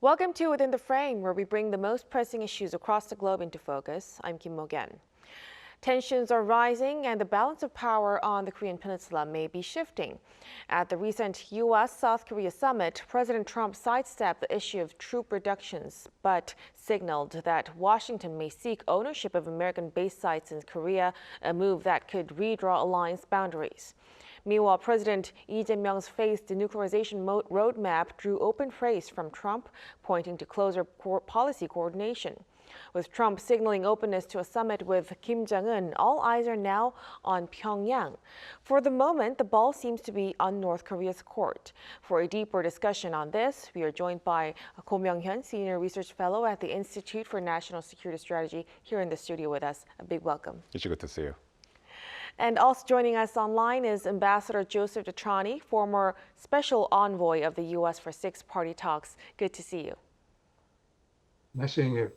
Welcome to Within the Frame, where we bring the most pressing issues across the globe into focus. I'm Kim Mok-yeon. Tensions are rising and the balance of power on the Korean Peninsula may be shifting. At the recent U.S. South Korea summit, President Trump sidestepped the issue of troop reductions, but signaled that Washington may seek ownership of American base sites in Korea, a move that could redraw alliance boundaries. Meanwhile, President Lee Jae Myung's phased denuclearization roadmap drew open praise from Trump, pointing to closer policy coordination. With Trump signaling openness to a summit with Kim Jong-un, all eyes are now on Pyongyang. For the moment, the ball seems to be on North Korea's court. For a deeper discussion on this, we are joined by Go Myong-hyun, Senior Research Fellow at the Institute for National Security Strategy, here in the studio with us. A big welcome. It's good to see you. And also joining us online is Ambassador Joseph Detrani, former Special Envoy of the U.S. for Six-Party Talks. Good to see you. Nice seeing you.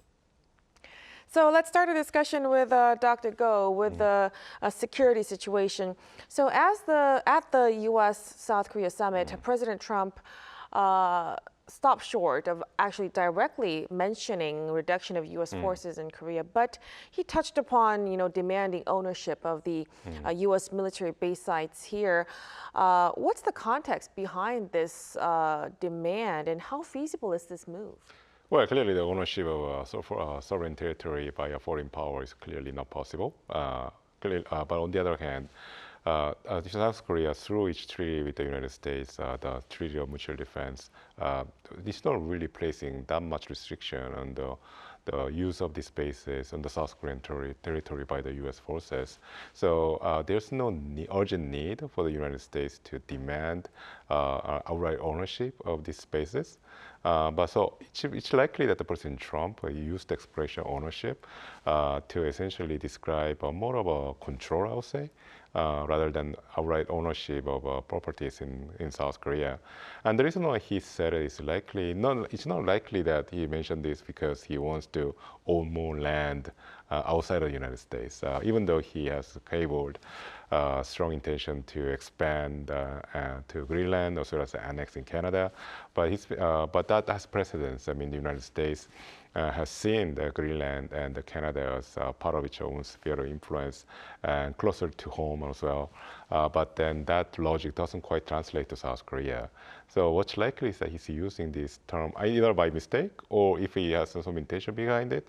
So let's start a discussion with Dr. Go with the security situation. So at the U.S. South Korea summit, President Trump stopped short of actually directly mentioning reduction of U.S. forces in Korea, but he touched upon, demanding ownership of the U.S. military base sites here. What's the context behind this demand, and how feasible is this move? Well, clearly the ownership of sovereign territory by a foreign power is clearly not possible. But on the other hand, South Korea, through its treaty with the United States, the Treaty of Mutual Defense, is not really placing that much restriction on the use of these bases on the South Korean territory by the U.S. forces. So there's no urgent need for the United States to demand outright ownership of these bases. But so it's likely that the President Trump used the expression ownership to essentially describe more of a control, I would say, rather than outright ownership of properties in South Korea. And the reason why he said it is it's not likely that he mentioned this because he wants to own more land outside of the United States, even though he has cabled strong intention to expand to Greenland as well as annex in Canada. But that has precedence. I mean, the United States has seen the Greenland and the Canada as part of its own sphere of influence and closer to home as well. But then that logic doesn't quite translate to South Korea. So what's likely is that he's using this term either by mistake or if he has some intention behind it.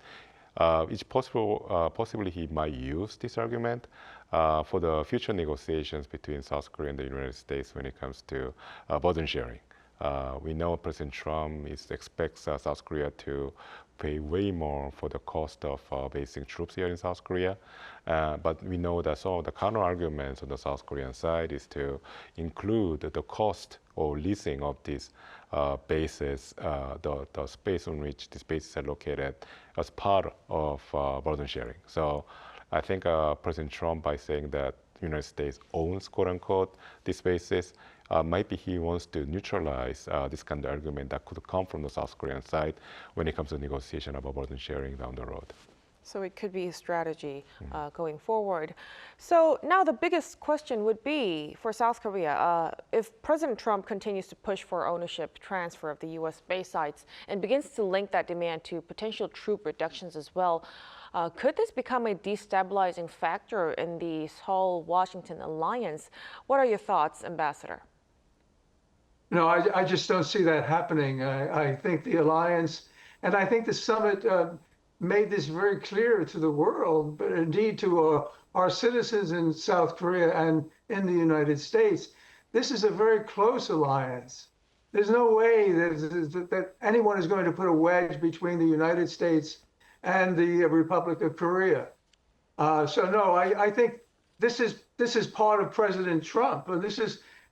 It's possible, possibly he might use this argument for the future negotiations between South Korea and the United States when it comes to burden sharing. We know President Trump expects South Korea to pay way more for the cost of basing troops here in South Korea. But we know that some of the counter arguments on the South Korean side is to include the cost or leasing of these bases, the space on which these bases are located as part of burden sharing. So I think President Trump, by saying that the United States owns, quote unquote, these bases, maybe he wants to neutralize this kind of argument that could come from the South Korean side when it comes to negotiation about burden sharing down the road. So it could be a strategy going forward. So now the biggest question would be for South Korea, if President Trump continues to push for ownership transfer of the U.S. base sites and begins to link that demand to potential troop reductions as well, could this become a destabilizing factor in the Seoul-Washington alliance? What are your thoughts, Ambassador? No, I just don't see that happening. I think the alliance, and I think the summit made this very clear to the world, but indeed to our citizens in South Korea and in the United States. This is a very close alliance. There's no way that anyone is going to put a wedge between the United States and the Republic of Korea. So no, I think this is part of President Trump, and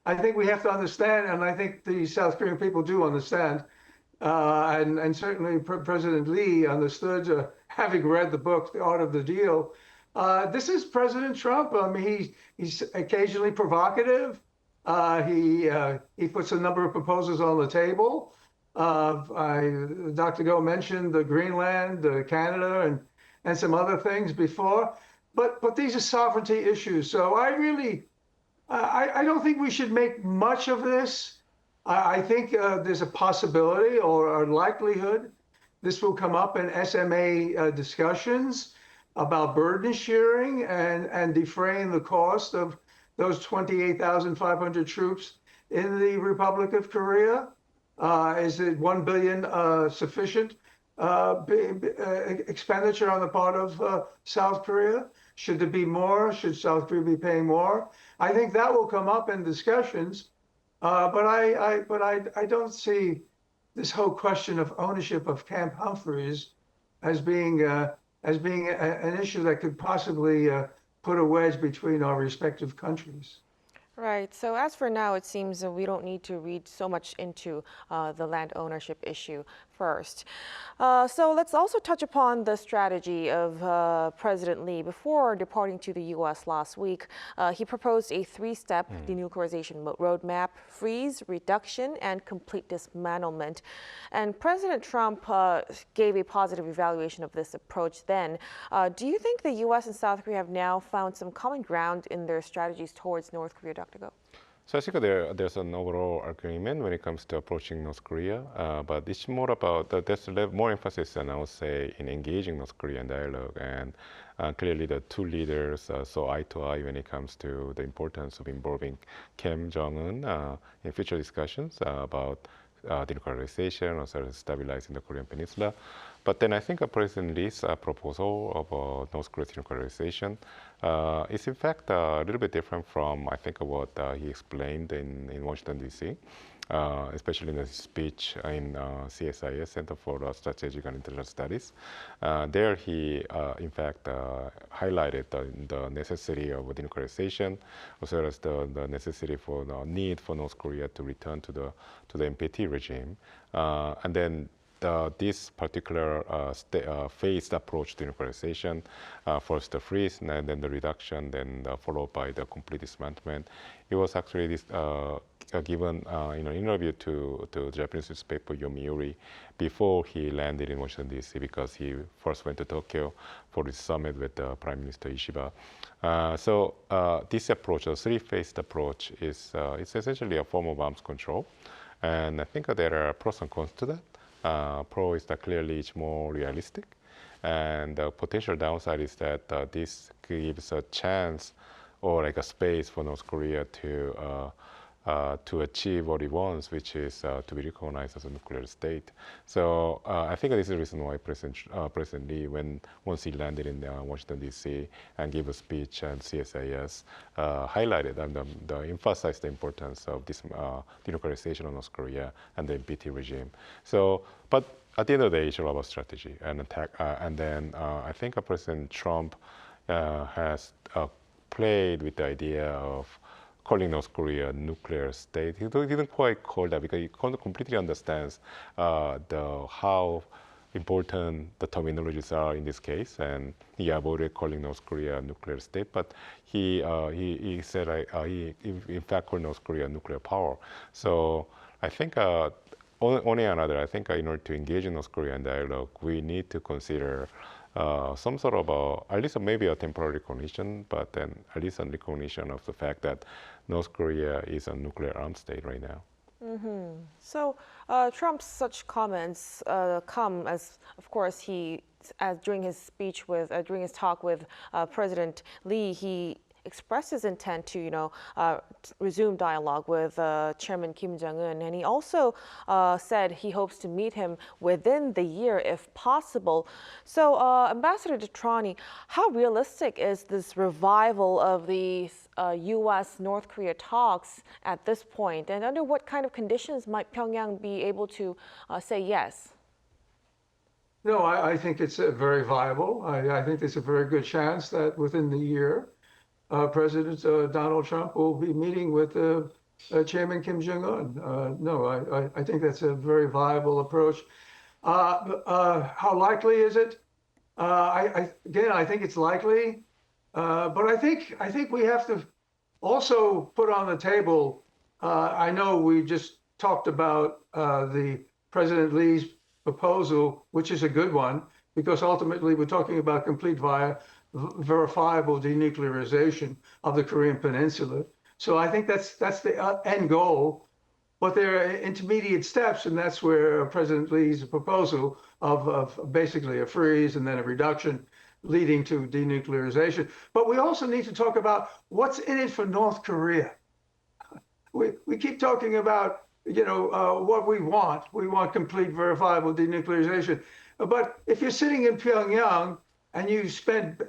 I think we have to understand, and I think the South Korean people do understand, and certainly President Lee understood, having read the book, The Art of the Deal. This is President Trump. I mean, he's occasionally provocative. He puts a number of proposals on the table. Dr. Go mentioned the Greenland, Canada, and some other things before. But these are sovereignty issues. So I don't think we should make much of this. I think there's a possibility or a likelihood this will come up in SMA discussions about burden sharing and defraying the cost of those 28,500 troops in the Republic of Korea. Is it 1 billion sufficient expenditure on the part of South Korea? Should there be more? Should South Korea be paying more? I think that will come up in discussions. But I don't see this whole question of ownership of Camp Humphreys as being an issue that could possibly put a wedge between our respective countries. Right. So as for now, it seems that we don't need to read so much into the land ownership issue first. So let's also touch upon the strategy of President Lee. Before departing to the U.S. last week, he proposed a three-step denuclearization roadmap: freeze, reduction, and complete dismantlement. And President Trump gave a positive evaluation of this approach then. Do you think the U.S. and South Korea have now found some common ground in their strategies towards North Korea, Dr. Go? So I think there's an overall agreement when it comes to approaching North Korea, but it's more about there's more emphasis, and I would say, in engaging North Korean dialogue. And clearly, the two leaders saw eye to eye when it comes to the importance of involving Kim Jong-un in future discussions about denuclearization or sort of stabilizing the Korean Peninsula. But then I think President Lee's proposal of North Korea denuclearization is in fact a little bit different from, I think, what he explained in Washington, D.C., especially in his speech in CSIS, Center for Strategic and International Studies. There he, in fact, highlighted the necessity of denuclearization, as well as the necessity for the need for North Korea to return to the NPT regime. And then this particular phased approach to denuclearization, first the freeze, and then the reduction, then followed by the complete dismantlement. It was actually given in an interview to the Japanese newspaper Yomiuri before he landed in Washington, D.C., because he first went to Tokyo for his summit with Prime Minister Ishiba. So this approach, a three-phased approach, it's essentially a form of arms control. And I think there are pros and cons to that. Pro is that clearly it's more realistic, and the potential downside is that this gives a chance or like a space for North Korea to achieve what it wants, which is to be recognized as a nuclear state. So I think this is the reason why President Lee, once he landed in Washington, D.C. and gave a speech at CSIS, highlighted and emphasized the importance of this denuclearization of North Korea and the NPT regime. So, but at the end of the day, it's all about strategy and attack. And then I think President Trump has played with the idea of calling North Korea a nuclear state. He didn't quite call that because he completely understands how important the terminologies are in this case, and he avoided calling North Korea a nuclear state. But he said he in fact called North Korea a nuclear power. So I think on another, I think in order to engage in North Korean dialogue, we need to consider some sort of at least maybe a temporary recognition, but then at least a recognition of the fact that North Korea is a nuclear armed state right now. Mm-hmm. So Trump's such comments come as, of course, during his speech during his talk with President Lee, he expressed his intent to, resume dialogue with Chairman Kim Jong-un, and he also said he hopes to meet him within the year if possible. So, Ambassador Detrani, how realistic is this revival of the U.S.-North Korea talks at this point, and under what kind of conditions might Pyongyang be able to say yes? No, I think it's very viable. I think there's a very good chance that within the year, President Donald Trump will be meeting with Chairman Kim Jong-un. No, I think that's a very viable approach. How likely is it? Again, I think it's likely, but I think we have to also put on the table. I know we just talked about the President Lee's proposal, which is a good one, because ultimately we're talking about complete verifiable denuclearization of the Korean Peninsula. So I think that's the end goal. but there are intermediate steps, and that's where President Lee's proposal of basically a freeze and then a reduction leading to denuclearization. But we also need to talk about what's in it for North Korea. We keep talking about, what we want. We want complete, verifiable denuclearization. But if you're sitting in Pyongyang and you spent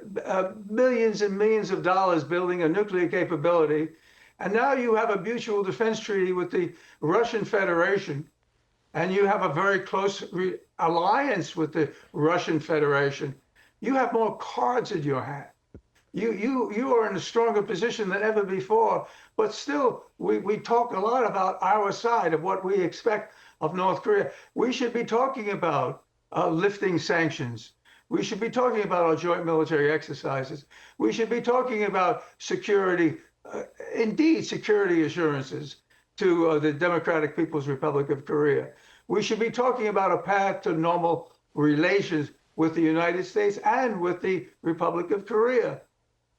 millions and millions of dollars building a nuclear capability, and now you have a mutual defense treaty with the Russian Federation, and you have a very close alliance with the Russian Federation, you have more cards in your hand. You are in a stronger position than ever before. But still, we talk a lot about our side of what we expect of North Korea. We should be talking about lifting sanctions. We should be talking about our joint military exercises. We should be talking about security, indeed security assurances to the Democratic People's Republic of Korea. We should be talking about a path to normal relations with the United States and with the Republic of Korea.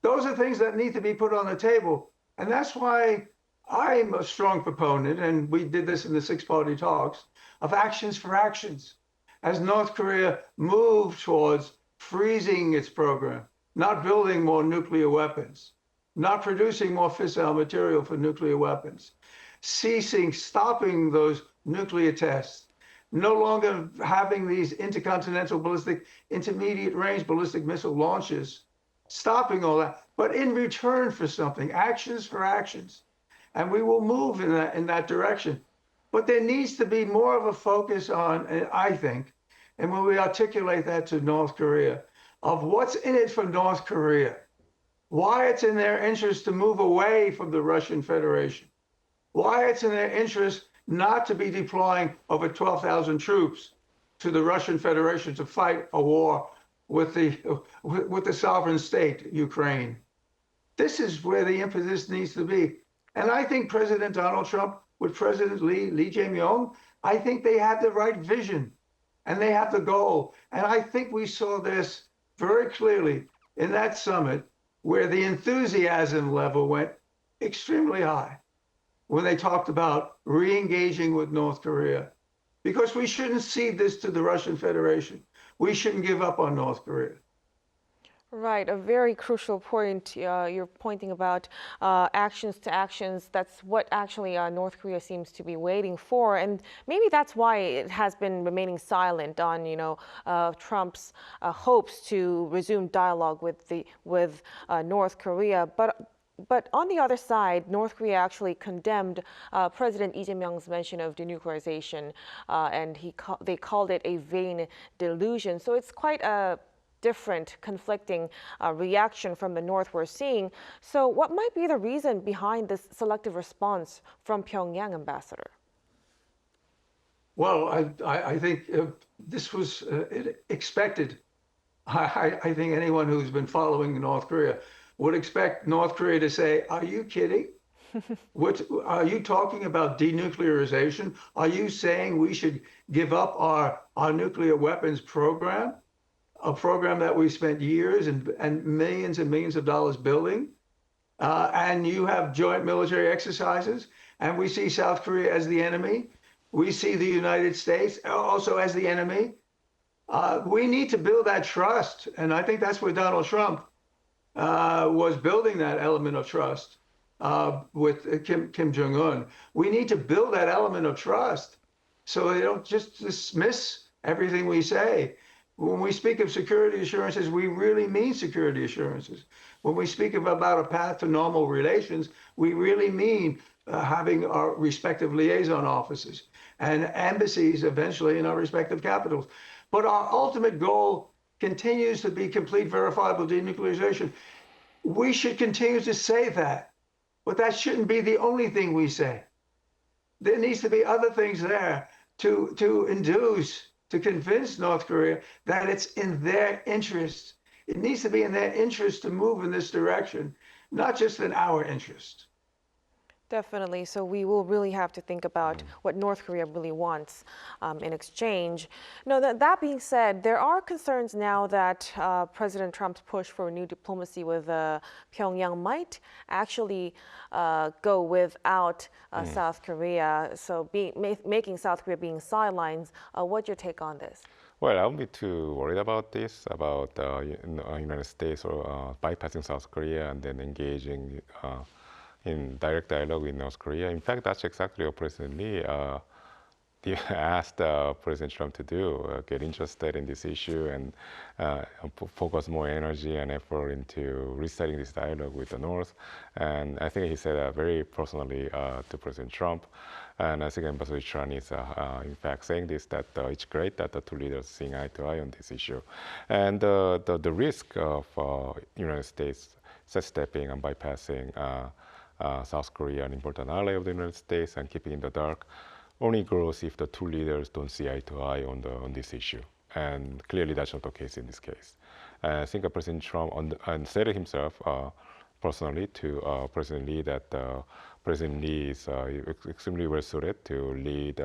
Those are things that need to be put on the table. And that's why I'm a strong proponent, and we did this in the six-party talks, of actions for actions. As North Korea moved towards freezing its program, not building more nuclear weapons, not producing more fissile material for nuclear weapons, stopping those nuclear tests, no longer having these intercontinental ballistic, intermediate range ballistic missile launches, stopping all that, but in return for something, actions for actions. And we will move in that direction. But there needs to be more of a focus on, I think, and when we articulate that to North Korea, of what's in it for North Korea, why it's in their interest to move away from the Russian Federation, why it's in their interest not to be deploying over 12,000 troops to the Russian Federation to fight a war with the sovereign state, Ukraine. This is where the emphasis needs to be. And I think President Donald Trump with President Lee Jae Myung, I think they have the right vision and they have the goal. And I think we saw this very clearly in that summit where the enthusiasm level went extremely high when they talked about re-engaging with North Korea. Because we shouldn't cede this to the Russian Federation. We shouldn't give up on North Korea. Right, a very crucial point you're pointing about actions to actions. That's what actually North Korea seems to be waiting for, and maybe that's why it has been remaining silent on, Trump's hopes to resume dialogue with North Korea. But on the other side, North Korea actually condemned President Lee Jae Myung's mention of denuclearization, and they called it a vain delusion. So it's quite a different, conflicting reaction from the North we're seeing. So what might be the reason behind this selective response from Pyongyang, Ambassador? Well, I think this was expected. I think anyone who's been following North Korea would expect North Korea to say, are you kidding? What are you talking about denuclearization? Are you saying we should give up our nuclear weapons program? A program that we spent years and millions of dollars building, and you have joint military exercises, and we see South Korea as the enemy. We see the United States also as the enemy. We need to build that trust, and I think that's where Donald Trump was building that element of trust with Kim Jong-un. We need to build that element of trust so they don't just dismiss everything we say. When we speak of security assurances, we really mean security assurances. When we speak about a path to normal relations, we really mean having our respective liaison offices and embassies eventually in our respective capitals. But our ultimate goal continues to be complete, verifiable denuclearization. We should continue to say that, but that shouldn't be the only thing we say. There needs to be other things there to induce, to convince North Korea that it's in their interest. It needs to be in their interest to move in this direction, not just in our interest. Definitely. So we will really have to think about what North Korea really wants in exchange. No, that being said, there are concerns now that President Trump's push for new diplomacy with Pyongyang might actually go without South Korea. So making South Korea being sidelines. What's your take on this? Well, I won't be too worried about this, about United States or bypassing South Korea and then engaging in direct dialogue with North Korea. In fact, that's exactly what President Lee asked President Trump to do, get interested in this issue and focus more energy and effort into restarting this dialogue with the North. And I think he said that very personally to President Trump. And I think Ambassador Chan is in fact saying this, that it's great that the two leaders seeing eye to eye on this issue. And the risk of United States sidestepping and bypassing South Korea, an important ally of the United States, and keeping in the dark, only grows if the two leaders don't see eye to eye on this issue. And clearly that's not the case in this case. I think President Trump said himself personally to President Lee that President Lee is extremely well suited to lead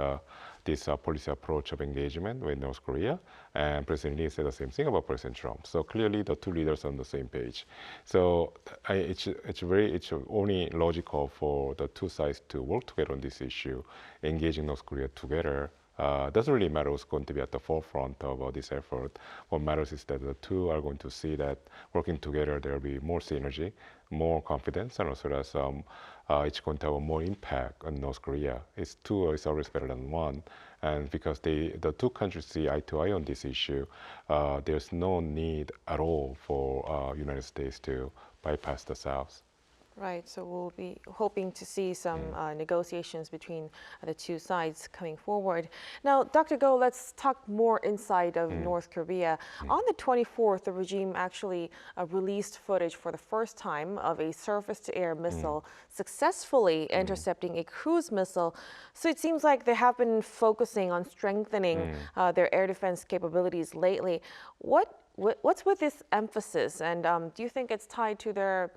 this policy approach of engagement with North Korea. And President Lee said the same thing about President Trump. So clearly the two leaders are on the same page. So it's only logical for the two sides to work together on this issue, engaging North Korea together. Doesn't really matter who's going to be at the forefront of this effort. What matters is that the two are going to see that working together there will be more synergy, more confidence, and also that it's going to have more impact on North Korea. Two is always better than one. And because the two countries see eye to eye on this issue, there's no need at all for United States to bypass the South. Right, so we'll be hoping to see some negotiations between the two sides coming forward. Now, Dr. Go, let's talk more inside of North Korea. On the 24th, the regime actually released footage for the first time of a surface-to-air missile successfully intercepting a cruise missile. So it seems like they have been focusing on strengthening their air defense capabilities lately. What's with this emphasis? And do you think it's tied to their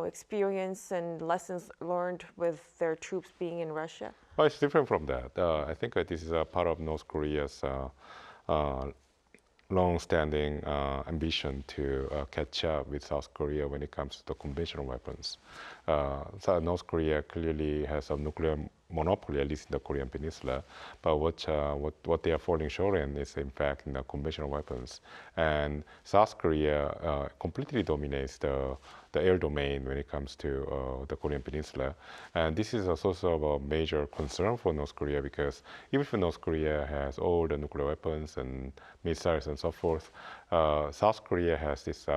experience and lessons learned with their troops being in Russia? Well, it's different from that. I think this is a part of North Korea's long-standing ambition to catch up with South Korea when it comes to the conventional weapons. So North Korea clearly has a nuclear monopoly, at least in the Korean Peninsula. But what they are falling short in is, in fact, in the conventional weapons. And South Korea completely dominates the air domain when it comes to the Korean Peninsula. And this is a source of a major concern for North Korea, because even if North Korea has all the nuclear weapons and missiles and so forth, South Korea has this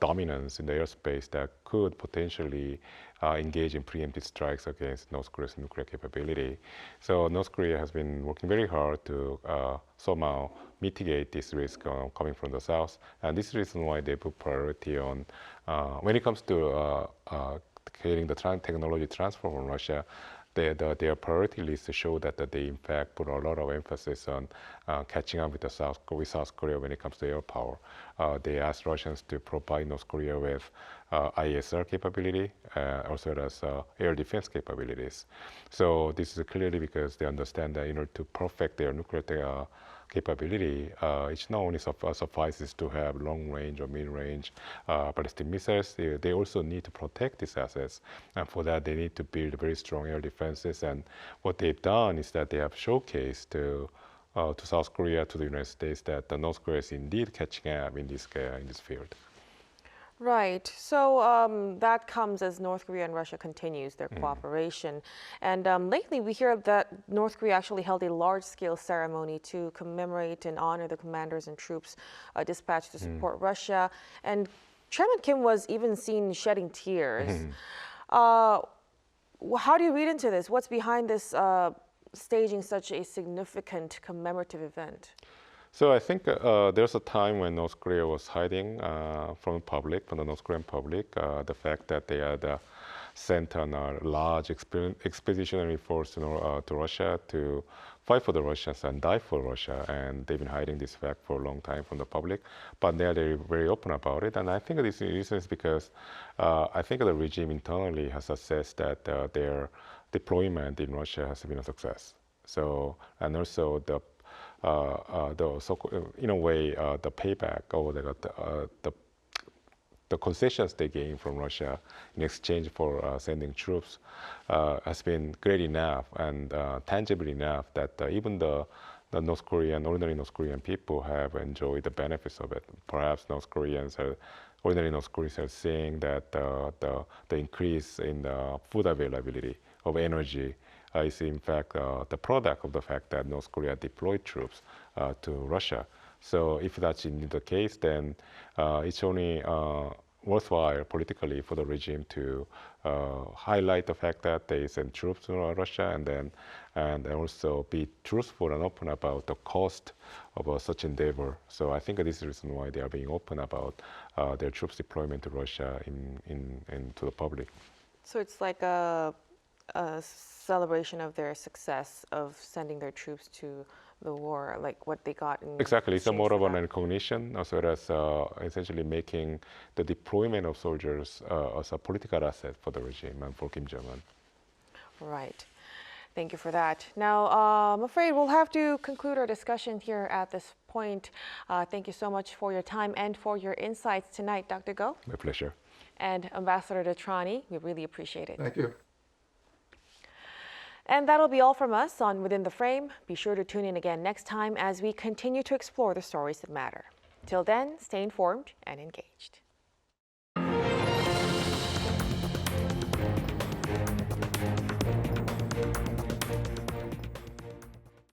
dominance in the airspace that could potentially engage in preemptive strikes against North Korea's nuclear capability. So North Korea has been working very hard to somehow mitigate this risk coming from the South. And this is the reason why they put priority on, when it comes to creating the technology transfer from Russia, their priority list to show that they in fact put a lot of emphasis on catching up with South Korea when it comes to air power. They asked Russians to provide North Korea with ISR capability, also as air defense capabilities. So this is clearly because they understand that in order to perfect their nuclear capability, it not only suffices to have long-range or mid-range ballistic missiles, they also need to protect these assets. And for that, they need to build very strong air defenses. And what they've done is that they have showcased to South Korea, to the United States, that North Korea is indeed catching up in this field. Right. So that comes as North Korea and Russia continues their cooperation. And lately we hear that North Korea actually held a large-scale ceremony to commemorate and honor the commanders and troops dispatched to support Russia. And Chairman Kim was even seen shedding tears. How do you read into this? What's behind this staging such a significant commemorative event? So I think there's a time when North Korea was hiding from the North Korean public, the fact that they had sent on a large expeditionary force to Russia to fight for the Russians and die for Russia, and they've been hiding this fact for a long time from the public. But they are very open about it, and I think this reason is because I think the regime internally has assessed that their deployment in Russia has been a success. So, and also in a way, the payback or the concessions they gain from Russia in exchange for sending troops has been great enough and tangible enough that even the ordinary North Korean people have enjoyed the benefits of it. Perhaps ordinary North Koreans are seeing that the increase in food availability of energy is in fact the product of the fact that North Korea deployed troops to Russia. So if that's indeed the case, then it's only worthwhile politically for the regime to highlight the fact that they send troops to Russia, and also be truthful and open about the cost of such endeavor. So I think this is the reason why they are being open about their troops deployment to Russia to the public. So it's like a celebration of their success of sending their troops to the war, like what they got in Exactly, it's more of that. an recognition as well as essentially making the deployment of soldiers as a political asset for the regime and for Kim Jong-un. Right. Thank you for that. Now, I'm afraid we'll have to conclude our discussion here at this point. Thank you so much for your time and for your insights tonight, Dr. Go. My pleasure. And Ambassador Detrani, we really appreciate it. Thank you. And that'll be all from us on Within the Frame. Be sure to tune in again next time as we continue to explore the stories that matter. Till then, stay informed and engaged.